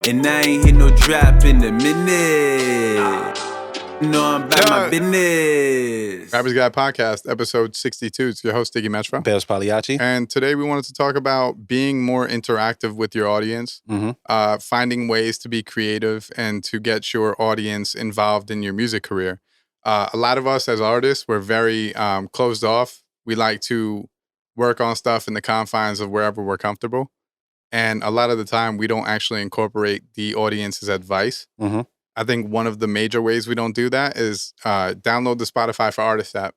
And I ain't hit no drop in a minute. No, I'm about my business. Rappers Guide Podcast, episode 62. It's your host, Diggy Bailz. Bailz Pagliacci. And today we wanted to talk about being more interactive with your audience, finding ways to be creative and to get your audience involved in your music career. A lot of us as artists, we're very closed off. We like to work on stuff in the confines of wherever we're comfortable. And a lot of the time, we don't actually incorporate the audience's advice. I think one of the major ways we don't do that is download the Spotify for Artists app.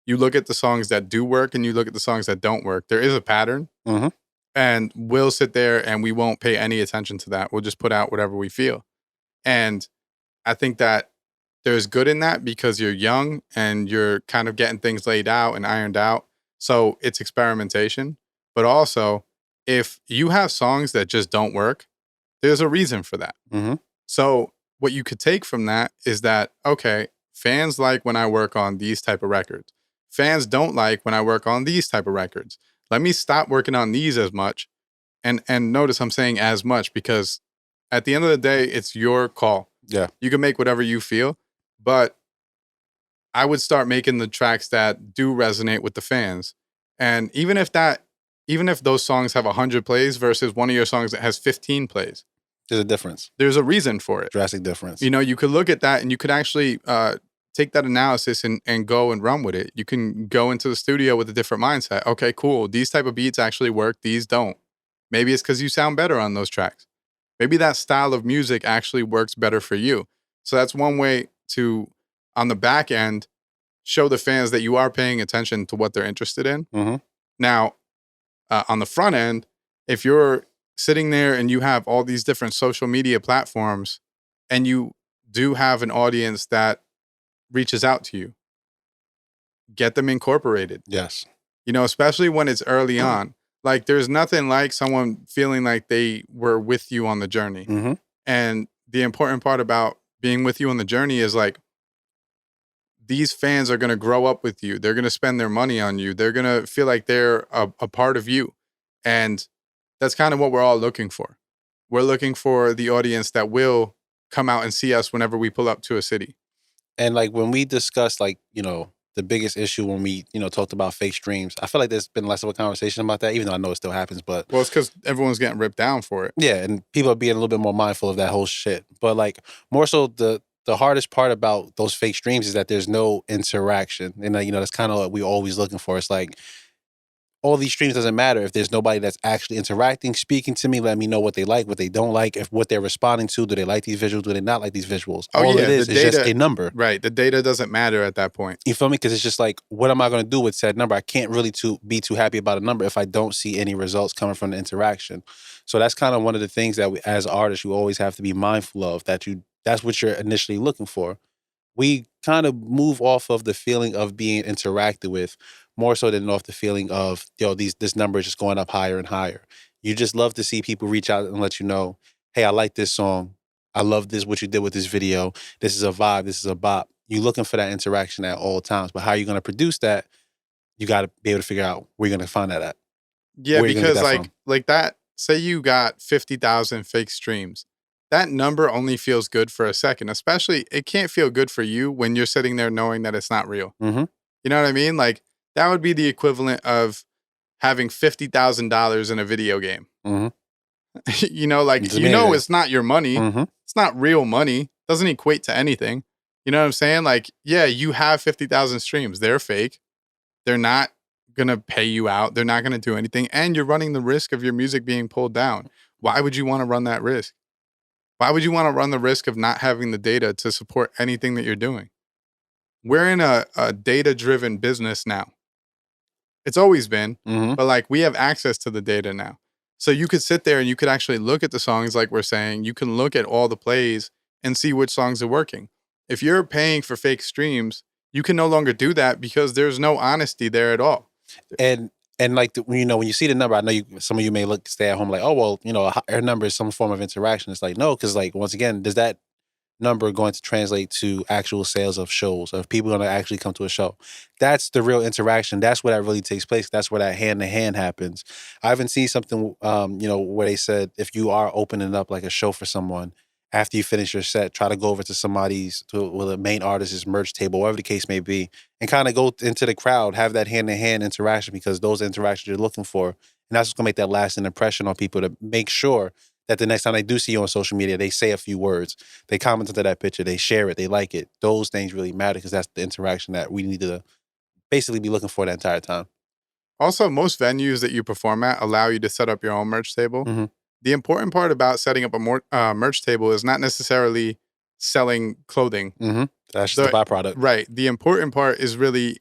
You look at the songs that do work and you look at the songs that don't work. There is a pattern. And we'll sit there and we won't pay any attention to that. We'll just put out whatever we feel. And I think that there's good in that because you're young and you're kind of getting things laid out and ironed out. So it's experimentation. But also, if you have songs that just don't work, there's a reason for that. So what you could take from that is that, okay, fans like when I work on these type of records. Fans don't like when I work on these type of records. Let me stop working on these as much. And notice I'm saying as much because at the end of the day, it's your call. Yeah. You can make whatever you feel, but I would start making the tracks that do resonate with the fans. And even if those songs have 100 plays versus one of your songs that has 15 plays, there's a difference. There's a reason for it. Drastic difference. You know, you could look at that and you could actually take that analysis and go and run with it. You can go into the studio with a different mindset. Okay, cool. These type of beats actually work. These don't. Maybe it's because you sound better on those tracks. Maybe that style of music actually works better for you. So that's one way to, on the back end, show the fans that you are paying attention to what they're interested in. Now, on the front end, if you're sitting there and you have all these different social media platforms and you do have an audience that reaches out to you, get them incorporated. Yes. You know, especially when it's early on. Like, there's nothing like someone feeling like they were with you on the journey. And the important part about being with you on the journey is like, these fans are going to grow up with you. They're going to spend their money on you. They're going to feel like they're a part of you. And that's kind of what we're all looking for. We're looking for the audience that will come out and see us whenever we pull up to a city. And like when we discussed like, you know, the biggest issue when we, you know, talked about fake streams, I feel like there's been less of a conversation about that, even though I know it still happens. But well, it's because everyone's getting ripped down for it. Yeah, and people are being a little bit more mindful of that whole shit. But like more so the hardest part about those fake streams is that there's no interaction. And, you know, that's kind of what we're always looking for. It's like all these streams doesn't matter if there's nobody that's actually interacting, speaking to me, let me know what they like, what they don't like, if what they're responding to. Do they like these visuals? Do they not like these visuals? All it is just a number. Right. The data doesn't matter at that point. You feel me? Because it's just like, what am I going to do with said number? I can't really be too happy about a number if I don't see any results coming from the interaction. So that's kind of one of the things that we, as artists, you always have to be mindful of, that's what you're initially looking for. We kind of move off of the feeling of being interacted with more so than off the feeling of, yo, this number is just going up higher and higher. You just love to see people reach out and let you know, hey, I like this song. I love this, what you did with this video. This is a vibe. This is a bop. You're looking for that interaction at all times. But how are you going to produce that? You got to be able to figure out where you're going to find that at. Yeah, because like that, say you got 50,000 fake streams. That number only feels good for a second, especially it can't feel good for you when you're sitting there knowing that it's not real. You know what I mean? Like that would be the equivalent of having $50,000 in a video game. You know, like, you know, it's not your money. It's not real money. Doesn't equate to anything. You know what I'm saying? Like, yeah, you have 50,000 streams. They're fake. They're not going to pay you out. They're not going to do anything. And you're running the risk of your music being pulled down. Why would you want to run that risk? Why would you want to run the risk of not having the data to support anything that you're doing? We're in a data-driven business now. It's always been, but like we have access to the data now. So you could sit there and you could actually look at the songs like we're saying. You can look at all the plays and see which songs are working. If you're paying for fake streams, you can no longer do that because there's no honesty there at all. And like, you know, when you see the number, I know some of you may stay at home like, oh, well, you know, her number is some form of interaction. It's like, no, because like, once again, does that number going to translate to actual sales of shows, of people going to actually come to a show? That's the real interaction. That's where that really takes place. That's where that hand to hand happens. I haven't seen something, where they said if you are opening up like a show for someone, after you finish your set, try to go over to the main artist's merch table, whatever the case may be, and kind of go into the crowd, have that hand to hand interaction, because those interactions you're looking for. And that's what's going to make that lasting impression on people, to make sure that the next time they do see you on social media, they say a few words, they comment into that picture, they share it, they like it. Those things really matter, because that's the interaction that we need to basically be looking for the entire time. Also, most venues that you perform at allow you to set up your own merch table. Mm-hmm. The important part about setting up a merch table is not necessarily selling clothing. Mm-hmm. That's just the byproduct. Right. The important part is really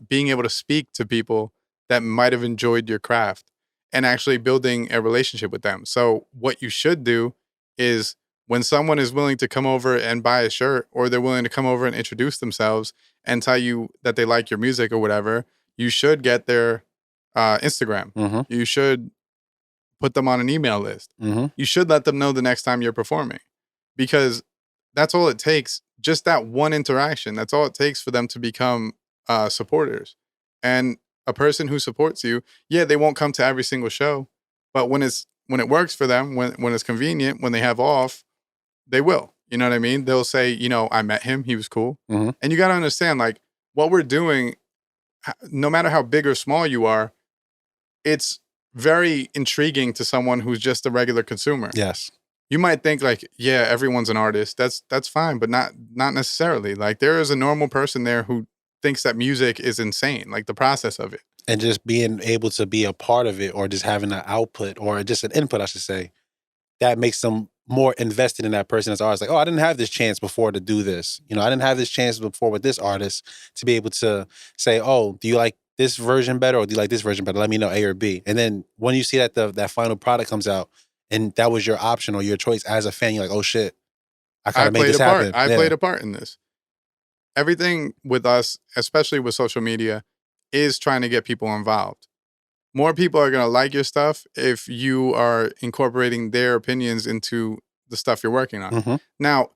being able to speak to people that might have enjoyed your craft and actually building a relationship with them. So what you should do is, when someone is willing to come over and buy a shirt, or they're willing to come over and introduce themselves and tell you that they like your music or whatever, you should get their Instagram. Mm-hmm. You should put them on an email list. Mm-hmm. You should let them know the next time you're performing, because that's all it takes. Just that one interaction. That's all it takes for them to become supporters. And a person who supports you, they won't come to every single show, but when it works for them, when it's convenient, when they have off, they will. You know what I mean? They'll say, I met him, he was cool. Mm-hmm. And you got to understand, like, what we're doing, no matter how big or small you are, it's very intriguing to someone who's just a regular consumer. Yes. You might think like, everyone's an artist. That's fine, but not necessarily. Like, there is a normal person there who thinks that music is insane, like the process of it. And just being able to be a part of it, or just having an output, or just an input, I should say, that makes them more invested in that person as an artist. Like, oh, I didn't have this chance before to do this. I didn't have this chance before with this artist to be able to say, oh, do you like this version better, or do you like this version better? Let me know, A or B. And then when you see that that final product comes out, and that was your option or your choice as a fan, you're like, oh shit, I kind of made this happen. I played a part in this. Everything with us, especially with social media, is trying to get people involved. More people are going to like your stuff if you are incorporating their opinions into the stuff you're working on. Mm-hmm. Now,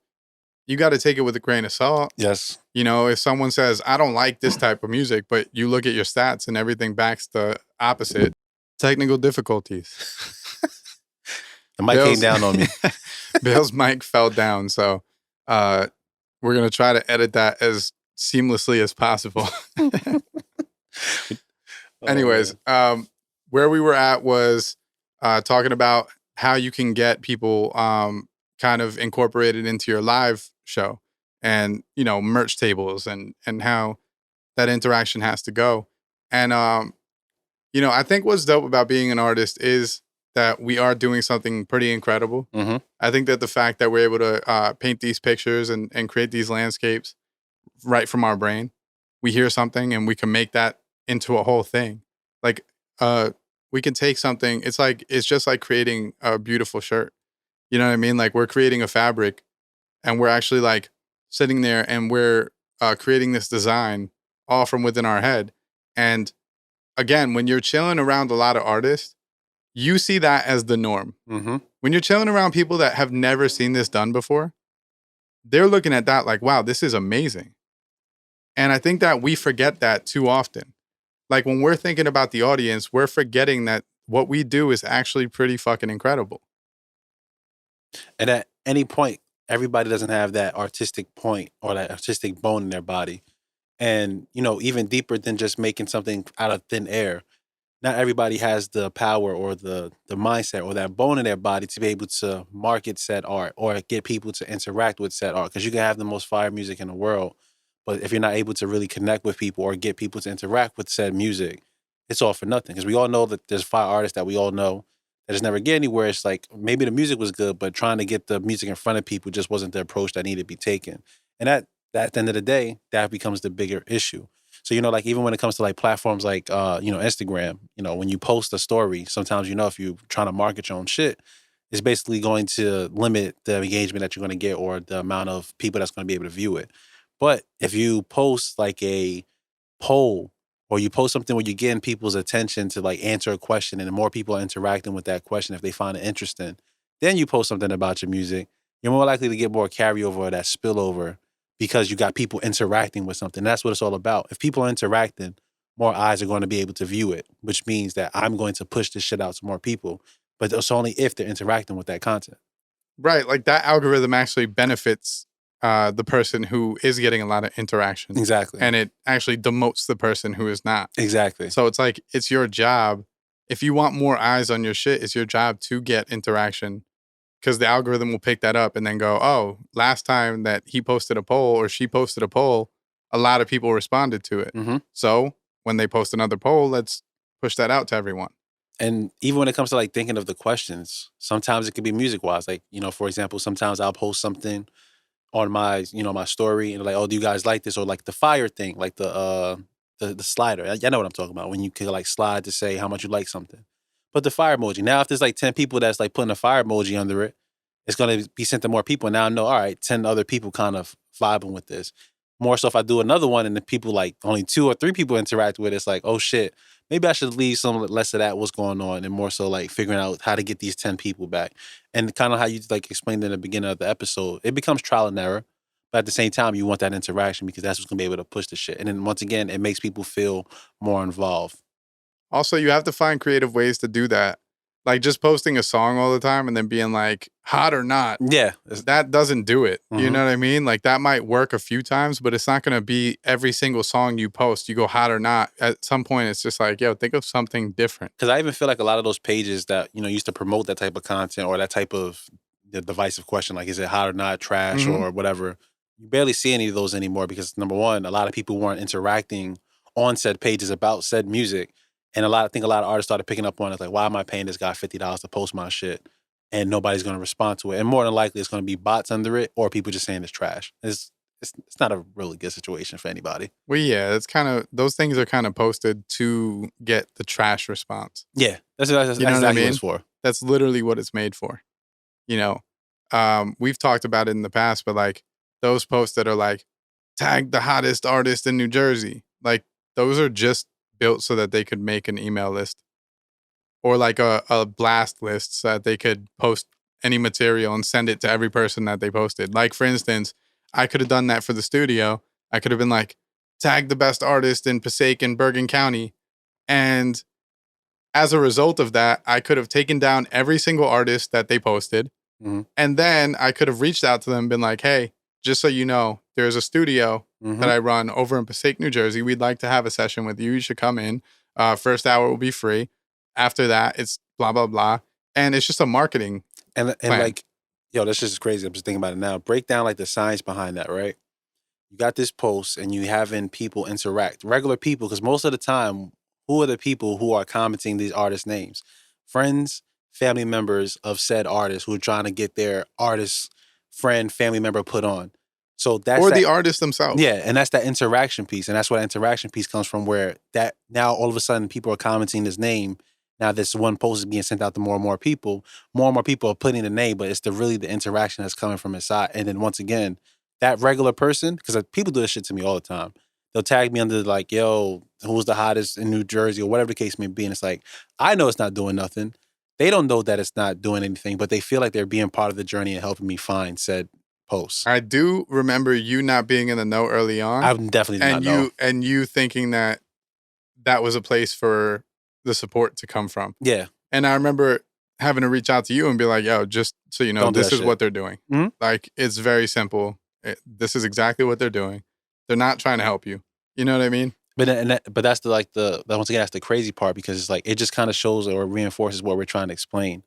you got to take it with a grain of salt. Yes. If someone says, I don't like this type of music, but you look at your stats and everything backs the opposite, technical difficulties. The mic came down on me. Bill's mic fell down. So we're going to try to edit that as seamlessly as possible. Anyways, where we were at was talking about how you can get people kind of incorporated into your live show, and, merch tables, and how that interaction has to go. And, I think what's dope about being an artist is that we are doing something pretty incredible. Mm-hmm. I think that the fact that we're able to paint these pictures and create these landscapes right from our brain, we hear something and we can make that into a whole thing. Like, we can take something, it's just like creating a beautiful shirt. You know what I mean? Like, we're creating a fabric, and we're actually like sitting there and we're creating this design all from within our head. And again, when you're chilling around a lot of artists, you see that as the norm. Mm-hmm. When you're chilling around people that have never seen this done before, they're looking at that like, wow, this is amazing. And I think that we forget that too often. Like, when we're thinking about the audience, we're forgetting that what we do is actually pretty fucking incredible. And at any point, everybody doesn't have that artistic point or that artistic bone in their body. And, even deeper than just making something out of thin air, not everybody has the power or the mindset or that bone in their body to be able to market said art or get people to interact with said art. Because you can have the most fire music in the world, but if you're not able to really connect with people or get people to interact with said music, it's all for nothing. Because we all know that there's fire artists that we all know that just never get anywhere. It's like, maybe the music was good, but trying to get the music in front of people just wasn't the approach that needed to be taken. And that at the end of the day, that becomes the bigger issue. So, like, even when it comes to like platforms like, Instagram, when you post a story, sometimes, if you're trying to market your own shit, it's basically going to limit the engagement that you're going to get or the amount of people that's going to be able to view it. But if you post like a poll, or you post something where you're getting people's attention to like answer a question, and the more people are interacting with that question, if they find it interesting, then you post something about your music, you're more likely to get more carryover or that spillover because you got people interacting with something. That's what it's all about. If people are interacting, more eyes are going to be able to view it, which means that I'm going to push this shit out to more people. But it's only if they're interacting with that content. Right. Like that algorithm actually benefits the person who is getting a lot of interaction. Exactly. And it actually demotes the person who is not. Exactly. So it's like, it's your job. If you want more eyes on your shit, it's your job to get interaction, because the algorithm will pick that up and then go, oh, last time that he posted a poll or she posted a poll, a lot of people responded to it. Mm-hmm. So when they post another poll, let's push that out to everyone. And even when it comes to like thinking of the questions, sometimes it could be music wise. Like, for example, sometimes I'll post something on my, my story and like, oh, do you guys like this? Or like the fire thing, like the slider. I know what I'm talking about, when you can like slide to say how much you like something. But the fire emoji. Now, if there's like 10 people that's like putting a fire emoji under it, it's going to be sent to more people. Now I know, all right, 10 other people kind of vibing with this. More so if I do another one and the people like only 2 or 3 people interact with it, it's like, oh shit, maybe I should leave some less of that, what's going on, and more so like figuring out how to get these 10 people back. And kind of how you like explained in the beginning of the episode, it becomes trial and error. But at the same time, you want that interaction because that's what's going to be able to push the shit. And then once again, it makes people feel more involved. Also, you have to find creative ways to do that. Like just posting a song all the time and then being like, hot or not. Yeah. That doesn't do it. Mm-hmm. You know what I mean? Like that might work a few times, but it's not going to be every single song you post. You go hot or not. At some point, it's just like, yo, think of something different. Because I even feel like a lot of those pages that, used to promote that type of content or that type of the divisive question, like, is it hot or not, trash or whatever, you barely see any of those anymore because, number one, a lot of people weren't interacting on said pages about said music. And I think a lot of artists started picking up on it, like, why am I paying this guy $50 to post my shit? And nobody's going to respond to it. And more than likely, it's going to be bots under it or people just saying it's trash. It's not a really good situation for anybody. Well, yeah, it's kind of, those things are kind of posted to get the trash response. Yeah, that's exactly what it's for. That's literally what it's made for. We've talked about it in the past, but like those posts that are like, tag the hottest artist in New Jersey, like those are just built so that they could make an email list or like a blast list so that they could post any material and send it to every person that they posted. Like, for instance, I could have done that for the studio. I could have been like, tag the best artist in Passaic and Bergen County. And as a result of that, I could have taken down every single artist that they posted. Mm-hmm. And then I could have reached out to them and been like, hey, just so you know, there's a studio that I run over in Passaic, New Jersey. We'd like to have a session with you. You should come in. First hour will be free. After that, it's blah, blah, blah. And it's just a marketing and plan. Like, yo, this is crazy. I'm just thinking about it now. Break down like the science behind that, right? You got this post and you having people interact, regular people, because most of the time, who are the people who are commenting these artists' names? Friends, family members of said artists who are trying to get their artist, friend, family member put on. So that's or the artist themselves. Yeah, and that's that interaction piece. And that's where that interaction piece comes from, where that now all of a sudden people are commenting his name. Now this one post is being sent out to more and more people. More and more people are putting the name, but it's really the interaction that's coming from his side. And then once again, that regular person, because people do this shit to me all the time. They'll tag me under like, yo, who's the hottest in New Jersey or whatever the case may be. And it's like, I know it's not doing nothing. They don't know that it's not doing anything, but they feel like they're being part of the journey and helping me find said posts. I do remember you not being in the know early on. I definitely did not know. And you thinking that was a place for the support to come from. Yeah. And I remember having to reach out to you and be like, yo, just so you know, this is what they're doing. Mm-hmm. Like, it's very simple. This is exactly what they're doing. They're not trying to help you. You know what I mean? But that's once again, that's the crazy part, because it's like, it just kind of shows or reinforces what we're trying to explain,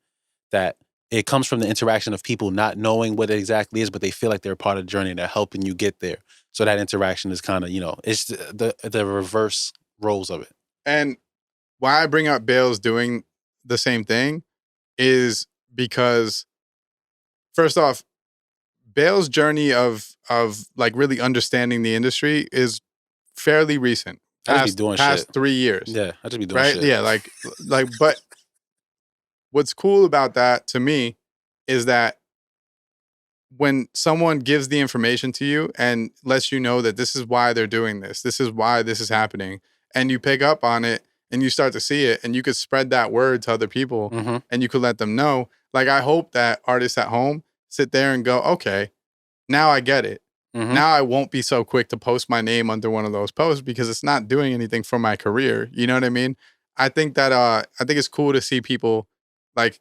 that it comes from the interaction of people not knowing what it exactly is, but they feel like they're part of the journey and they're helping you get there. So that interaction is kind of, it's the reverse roles of it. And why I bring up Bailz doing the same thing is because, first off, Bailz' journey of like really understanding the industry is fairly recent. Past 3 years. Yeah, I just be doing shit. Yeah, like, but what's cool about that to me is that when someone gives the information to you and lets you know that this is why they're doing this is why this is happening, and you pick up on it and you start to see it and you could spread that word to other people and you could let them know. Like, I hope that artists at home sit there and go, okay, now I get it. Mm-hmm. Now I won't be so quick to post my name under one of those posts because it's not doing anything for my career. You know what I mean? I think that I think it's cool to see people like,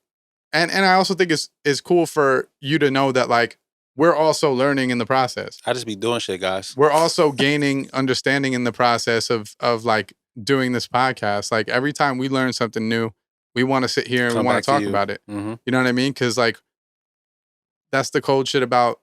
and I also think it's cool for you to know that like we're also learning in the process. I just be doing shit, guys. We're also gaining understanding in the process of like doing this podcast. Like every time we learn something new, we want to sit here and we want to talk about it. Mm-hmm. You know what I mean? Because like that's the cold shit about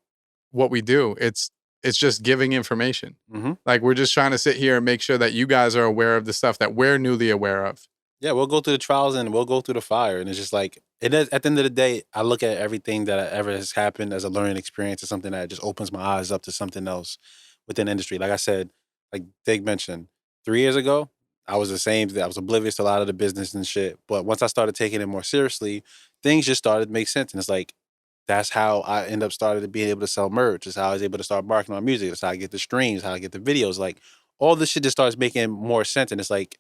what we do. It's just giving information. Mm-hmm. Like we're just trying to sit here and make sure that you guys are aware of the stuff that we're newly aware of. Yeah, we'll go through the trials and we'll go through the fire. And it's just like, it is, at the end of the day, I look at everything that ever has happened as a learning experience or something that just opens my eyes up to something else within the industry. Like I said, like Dig mentioned, 3 years ago, I was the same. I was oblivious to a lot of the business and shit. But once I started taking it more seriously, things just started to make sense. And it's like, that's how I end up started to being able to sell merch. It's how I was able to start marketing on music. It's how I get the streams, how I get the videos. Like all this shit just starts making more sense. And it's like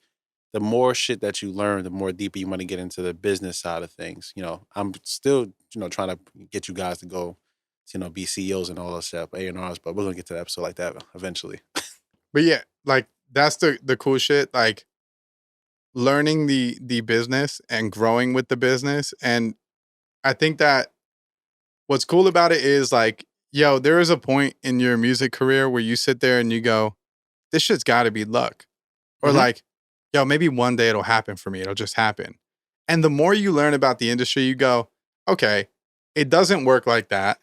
the more shit that you learn, the more deeper you want to get into the business side of things. You know, I'm still, trying to get you guys to go, be CEOs and all that stuff, A&Rs, but we're gonna get to the episode like that eventually. But yeah, like that's the cool shit. Like learning the business and growing with the business. And I think that what's cool about it is like, yo, there is a point in your music career where you sit there and you go, this shit's got to be luck. Or like, yo, maybe one day it'll happen for me. It'll just happen. And the more you learn about the industry, you go, okay, it doesn't work like that.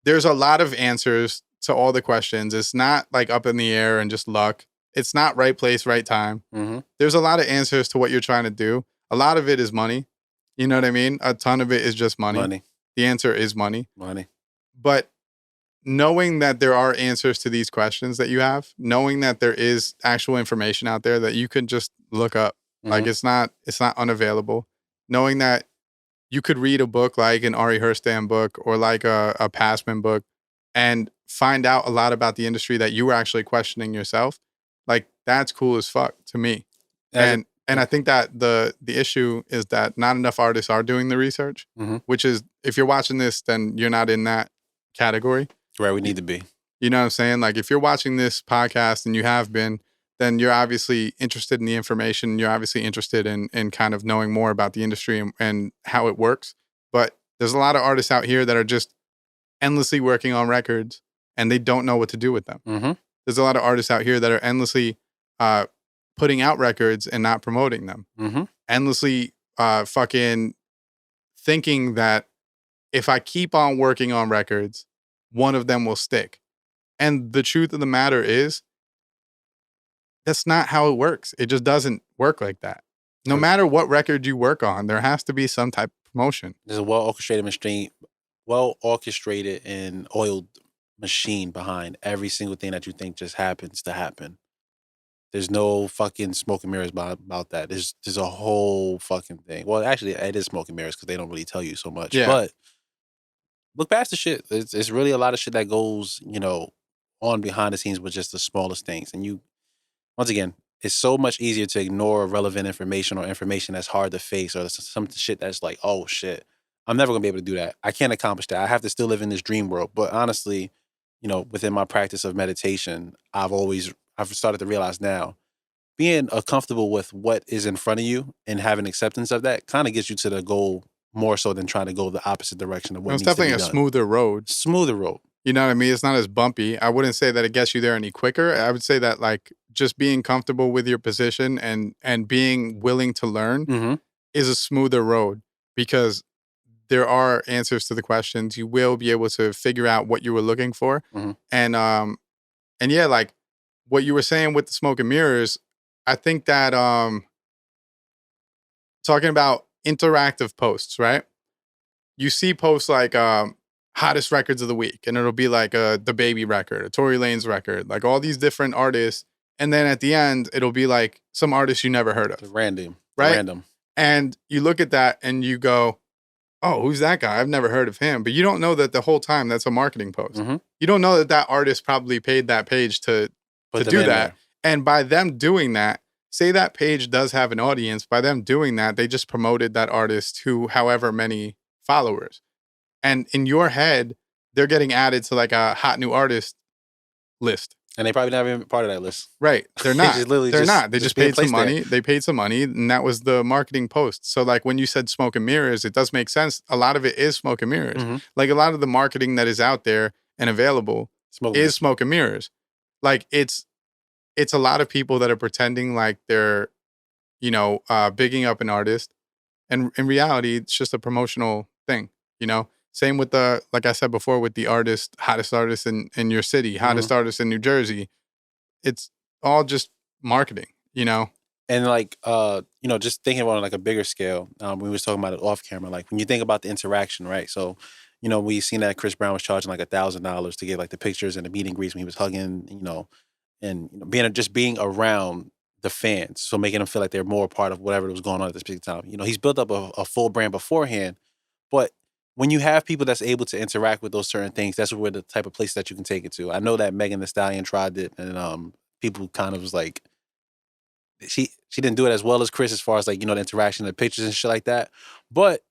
There's a lot of answers to all the questions. It's not like up in the air and just luck. It's not right place, right time. Mm-hmm. There's a lot of answers to what you're trying to do. A lot of it is money. You know what I mean? A ton of it is just money. The answer is money. But knowing that there are answers to these questions that you have, knowing that there is actual information out there that you can just look up. Mm-hmm. Like it's not unavailable. Knowing that you could read a book like an Ari Herstand book or like a Passman book and find out a lot about the industry that you were actually questioning yourself. Like that's cool as fuck to me. And I think that the issue is that not enough artists are doing the research, which is, if you're watching this, then you're not in that category. Where we need to be. You know what I'm saying? Like if you're watching this podcast and you have been, then you're obviously interested in the information. You're obviously interested in kind of knowing more about the industry and how it works. But there's a lot of artists out here that are just endlessly working on records and they don't know what to do with them. Mm-hmm. There's a lot of artists out here that are endlessly putting out records and not promoting them. Mm-hmm. Endlessly fucking thinking that if I keep on working on records, one of them will stick. And the truth of the matter is, that's not how it works. It just doesn't work like that. No matter what record you work on, there has to be some type of promotion. There's a well orchestrated and oiled machine behind every single thing that you think just happens to happen. There's no fucking smoke and mirrors about that. There's a whole fucking thing. Well, actually, it is smoke and mirrors because they don't really tell you so much. Yeah. But look past the shit. It's really a lot of shit that goes, on behind the scenes with just the smallest things. And once again, it's so much easier to ignore relevant information or information that's hard to face or some shit that's like, oh shit, I'm never gonna be able to do that. I can't accomplish that. I have to still live in this dream world. But honestly, within my practice of meditation, I've started to realize now, being comfortable with what is in front of you and having acceptance of that kind of gets you to the goal more so than trying to go the opposite direction of what It's needs to be definitely done. a smoother road. You know what I mean? It's not as bumpy. I wouldn't say that it gets you there any quicker. I would say that like just being comfortable with your position and being willing to learn is a smoother road because there are answers to the questions. You will be able to figure out what you were looking for. And yeah, like what you were saying with the smoke and mirrors, I think that talking about interactive posts, right? You see posts like hottest records of the week, and it'll be like the Baby record, a Tory Lanez record, like all these different artists. And then at the end, it'll be like some artists you never heard of. Random. And you look at that and you go, oh, who's that guy? I've never heard of him. But you don't know that the whole time that's a marketing post. You don't know that artist probably paid that page to do that. There. And by them doing that, say that page does have an audience, by them doing that, they just promoted that artist to however many followers. And in your head, they're getting added to like a hot new artist list. And they probably never even part of that list. Right. They're not. They're not. They just being paid some placed there. money. They paid some money, and that was the marketing post. So like when you said smoke and mirrors, it does make sense. A lot of it is smoke and mirrors. Mhm. Like a lot of the marketing that is out there and available is smoke and mirrors. Like it's a lot of people that are pretending like they're, bigging up an artist. And in reality, it's just a promotional thing, Same with like I said before, with the hottest artist in your city, hottest artist in New Jersey. It's all just marketing, And like, just thinking about it on like a bigger scale, we was talking about it off camera, like when you think about the interaction, right? So, we seen that Chris Brown was charging like $1,000 to get like the pictures and the meet and greets when he was hugging, and being around the fans. So making them feel like they're more a part of whatever was going on at this particular time. He's built up a full brand beforehand, but when you have people that's able to interact with those certain things, that's where the type of place that you can take it to. I know that Megan Thee Stallion tried it, and people kind of was like, she didn't do it as well as Chris as far as like, the interaction, the pictures and shit like that. But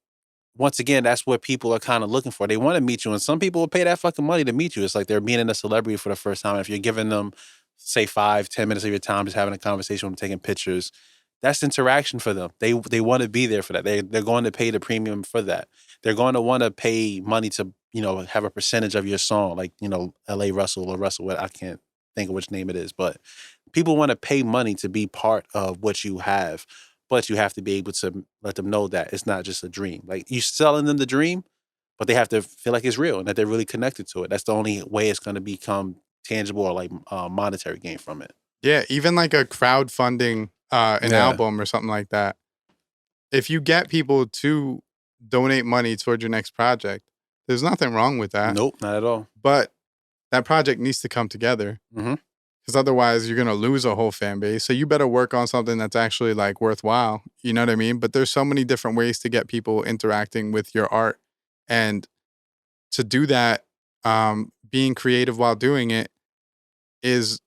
once again, that's what people are kind of looking for. They want to meet you, and some people will pay that fucking money to meet you. It's like they're meeting a celebrity for the first time. If you're giving them, say, 5-10 minutes of your time just having a conversation with them, taking pictures, that's interaction for them. They want to be there for that. They're going to pay the premium for that. They're going to want to pay money to, have a percentage of your song, like, L.A. Russell or Russell, I can't think of which name it is, but people want to pay money to be part of what you have, but you have to be able to let them know that it's not just a dream. Like, you're selling them the dream, but they have to feel like it's real and that they're really connected to it. That's the only way it's going to become tangible or like monetary gain from it. Yeah, even like a crowdfunding an album or something like that. If you get people to donate money towards your next project, there's nothing wrong with that. Nope, not at all. But that project needs to come together. Mm-hmm. Because otherwise you're going to lose a whole fan base. So you better work on something that's actually like worthwhile. You know what I mean? But there's so many different ways to get people interacting with your art. And to do that, being creative while doing it is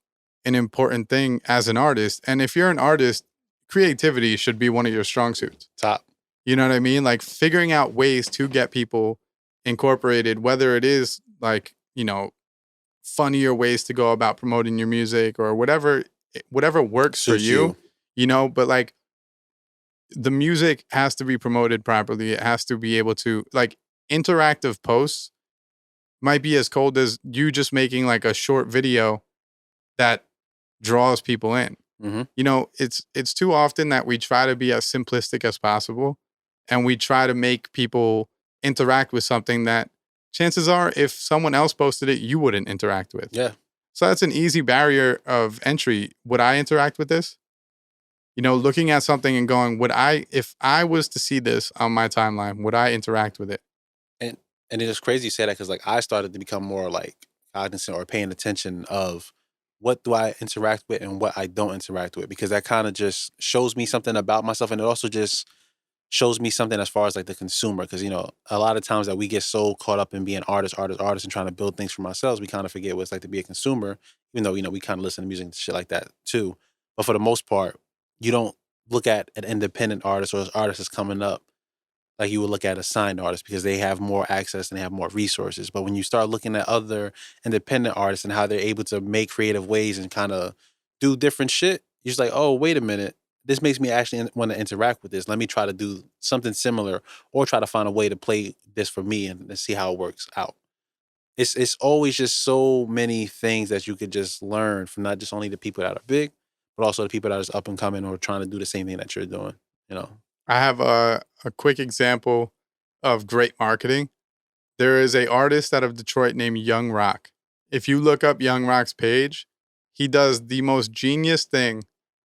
an important thing as an artist. And if you're an artist, creativity should be one of your strong suits. Top. You know what I mean? Like figuring out ways to get people incorporated, whether it is like, funnier ways to go about promoting your music or whatever works for you, but like the music has to be promoted properly. It has to be able to, like, interactive posts might be as cold as you just making like a short video that draws people in. Mm-hmm. It's too often that we try to be as simplistic as possible and we try to make people interact with something that chances are, if someone else posted it, you wouldn't interact with. Yeah. So that's an easy barrier of entry. Would I interact with this? Looking at something and going, if I was to see this on my timeline, would I interact with it? And it's crazy you say that because like I started to become more like cognizant or paying attention of what do I interact with and what I don't interact with, because that kind of just shows me something about myself, and it also just shows me something as far as like the consumer, because a lot of times that we get so caught up in being artists and trying to build things for ourselves, we kind of forget what it's like to be a consumer, even though we kind of listen to music and shit like that too. But for the most part, you don't look at an independent artist or an artist that's coming up like you would look at a signed artist, because they have more access and they have more resources. But when you start looking at other independent artists and how they're able to make creative ways and kind of do different shit, you're just like, oh, wait a minute. This makes me actually want to interact with this. Let me try to do something similar or try to find a way to play this for me and see how it works out. It's always just so many things that you could just learn from not just only the people that are big, but also the people that are up and coming or trying to do the same thing that you're doing, I have a quick example of great marketing. There is a artist out of Detroit named Young Rock. If you look up Young Rock's page, he does the most genius thing,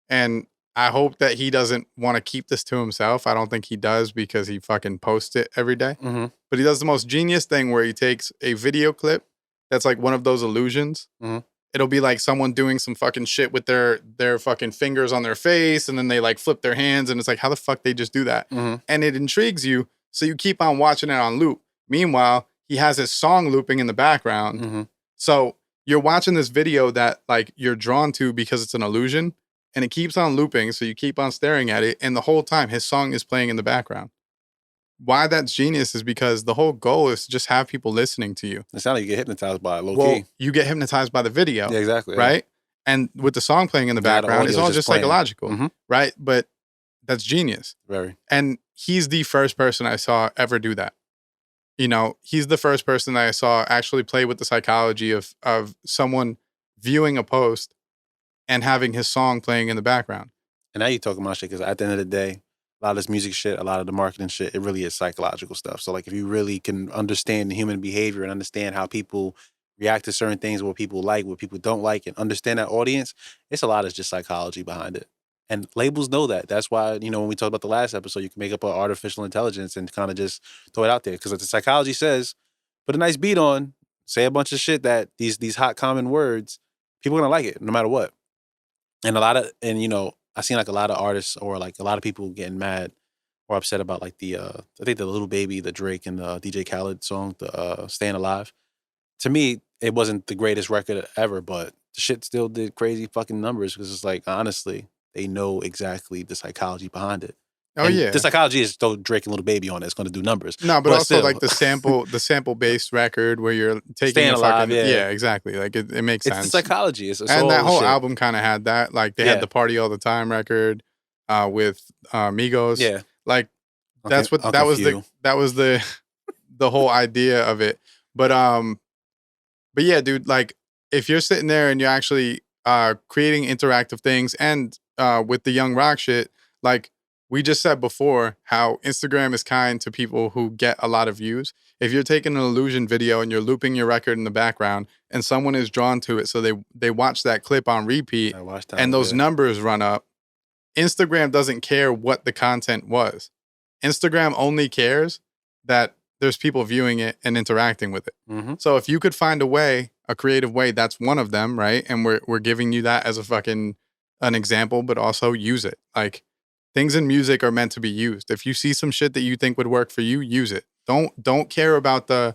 and I hope that he doesn't want to keep this to himself. I don't think he does, because he fucking posts it every day. Mm-hmm. But he does the most genius thing where he takes a video clip that's like one of those illusions. Mm-hmm. It'll be like someone doing some fucking shit with their fucking fingers on their face, and then they like flip their hands, and it's like, how the fuck they just do that? Mm-hmm. And it intrigues you, so you keep on watching it on loop. Meanwhile, he has his song looping in the background. Mm-hmm. So you're watching this video that like you're drawn to because it's an illusion, and it keeps on looping, so you keep on staring at it, and the whole time his song is playing in the background. why that's genius is because the whole goal is to just have people listening to you. It sounds like you get hypnotized by it, low Well, key. you get hypnotized by the video. Yeah, exactly. Right? And with the song playing in the Now the background, it's audio's all just just playing. psychological. Right? But that's genius. Very. And he's the first person I saw ever do that. You know, he's the first person that I saw actually play with the psychology of someone viewing a post and having his song playing in the background. And now you're talking about shit, because at the end of the day, a lot of this music shit, a lot of the marketing shit, it really is psychological stuff. So like if you really can understand the human behavior and understand how people react to certain things, what people like, what people don't like, and understand that audience, it's a lot of just psychology behind it. And labels know that. That's why, you know, when we talked about the last episode, you can make up an artificial intelligence and kind of just throw it out there. Because the psychology says, put a nice beat on, say a bunch of shit that these hot common words, people are gonna like it no matter what. And you know, I've seen like a lot of artists or like a lot of people getting mad or upset about like I think the Little Baby, the Drake and the DJ Khaled song, the Staying Alive. To me, it wasn't the greatest record ever, but the shit still did crazy fucking numbers because it's like, honestly, they know exactly the psychology behind it. Oh, and yeah. the psychology is throw Drake and Little Baby on it. It's going to do numbers. No, but also still, like the sample based record where you're taking Staying a Alive, fucking yeah. exactly. Like it makes it's sense. the psychology. It's and that whole shit. album kind of had that. Like they had the Party All the Time record with Migos. Yeah, like that was the whole idea of it. But yeah, dude. Like if you're sitting there and you're actually creating interactive things and with the Young Rock shit, like. We just said before how Instagram is kind to people who get a lot of views. If you're taking an illusion video and you're looping your record in the background and someone is drawn to it, so they watch that clip on repeat and those numbers run up, Instagram doesn't care what the content was. Instagram only cares that there's people viewing it and interacting with it. Mm-hmm. So if you could find a creative way, that's one of them, right? And we're giving you that as an example, but also use it. Like, things in music are meant to be used. If you see some shit that you think would work for you, use it. Don't care about oh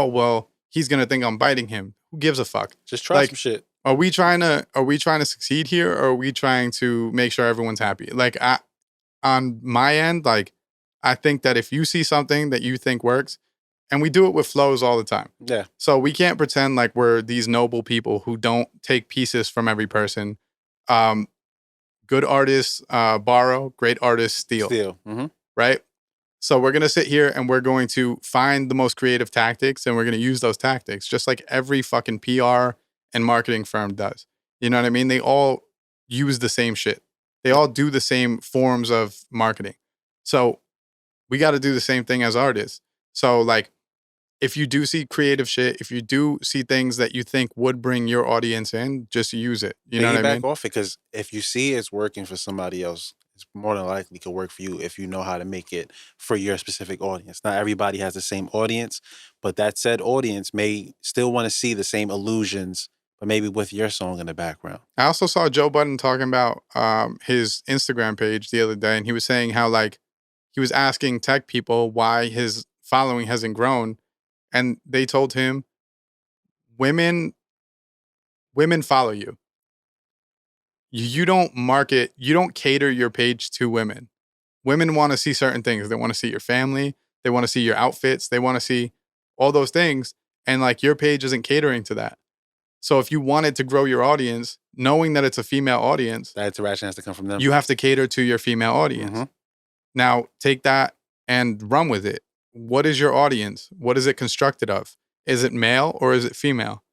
well, he's gonna think I'm biting him. Who gives a fuck? Just try some shit. Are we trying to succeed here, or are we trying to make sure everyone's happy? Like on my end, like I think that if you see something that you think works, and we do it with flows all the time. Yeah. So we can't pretend like we're these noble people who don't take pieces from every person. Good artists borrow, great artists steal. Mm-hmm. Right? So we're going to sit here and we're going to find the most creative tactics and we're going to use those tactics just like every fucking PR and marketing firm does. You know what I mean? They all use the same shit. They all do the same forms of marketing. So we got to do the same thing as artists. So like, if you do see creative shit, if you do see things that you think would bring your audience in, just use it. You know what I mean? Back off it, because if you see it's working for somebody else, it's more than likely could work for you if you know how to make it for your specific audience. Not everybody has the same audience, but that said audience may still want to see the same illusions, but maybe with your song in the background. I also saw Joe Budden talking about his Instagram page the other day, and he was saying how like he was asking tech people why his following hasn't grown. And they told him, women follow you. You don't market, you don't cater your page to women. Women want to see certain things. They want to see your family. They want to see your outfits. They want to see all those things. And like your page isn't catering to that. So if you wanted to grow your audience, knowing that it's a female audience, that interaction has to come from them. You have to cater to your female audience. Mm-hmm. Now take that and run with it. What is your audience? What is it constructed of? Is it male or is it female?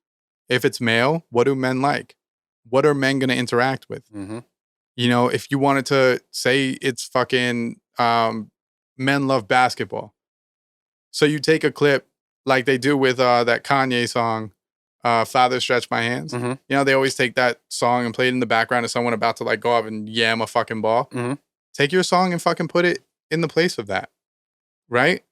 If it's male, what do men like? What are men going to interact with? Mm-hmm. You know, if you wanted to say it's fucking men love basketball. So you take a clip like they do with that Kanye song, Father Stretch My Hands. Mm-hmm. You know, they always take that song and play it in the background of someone about to like go up and yam a fucking ball. Mm-hmm. Take your song and fucking put it in the place of that. Right?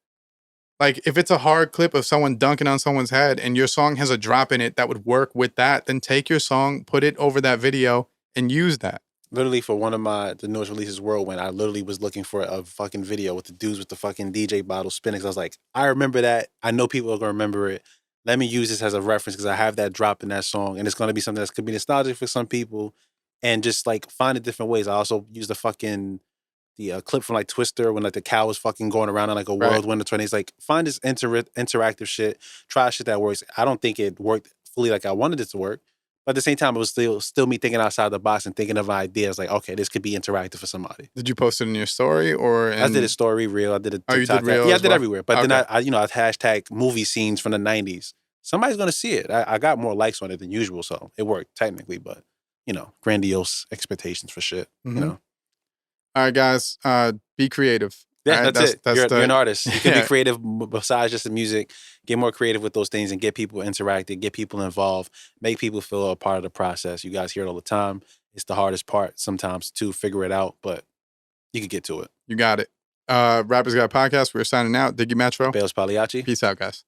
Like, if it's a hard clip of someone dunking on someone's head and your song has a drop in it that would work with that, then take your song, put it over that video, and use that. Literally, for one of the newest releases, Whirlwind, I literally was looking for a fucking video with the dudes with the fucking DJ bottle spinning. I was like, I remember that. I know people are going to remember it. Let me use this as a reference because I have that drop in that song. And it's going to be something that could be nostalgic for some people. And just, like, find it different ways. I also use the clip from like Twister when like the cow was fucking going around in like a whirlwind of tornadoes. Like find this interactive shit, try shit that works. I don't think it worked fully like I wanted it to work. But at the same time, it was still me thinking outside the box and thinking of ideas like, okay, this could be interactive for somebody. Did you post it in your story or? I did a story reel. I did a TikTok. Oh, you did reel yeah, I as did well? everywhere. But then Okay. I hashtag movie scenes from the 90s. Somebody's gonna see it. I got more likes on it than usual, so it worked technically. But grandiose expectations for shit. All right, guys, be creative. Yeah, right? that's it. You're an artist. You can Yeah. be creative besides just the music. Get more creative with those things and get people interacted, get people involved, make people feel a part of the process. You guys hear it all the time. It's the hardest part sometimes to figure it out, but you can get to it. You got it. Rappers Got a Podcast. We're signing out. Diggy Metro. Bailz Pagliacci. Peace out, guys.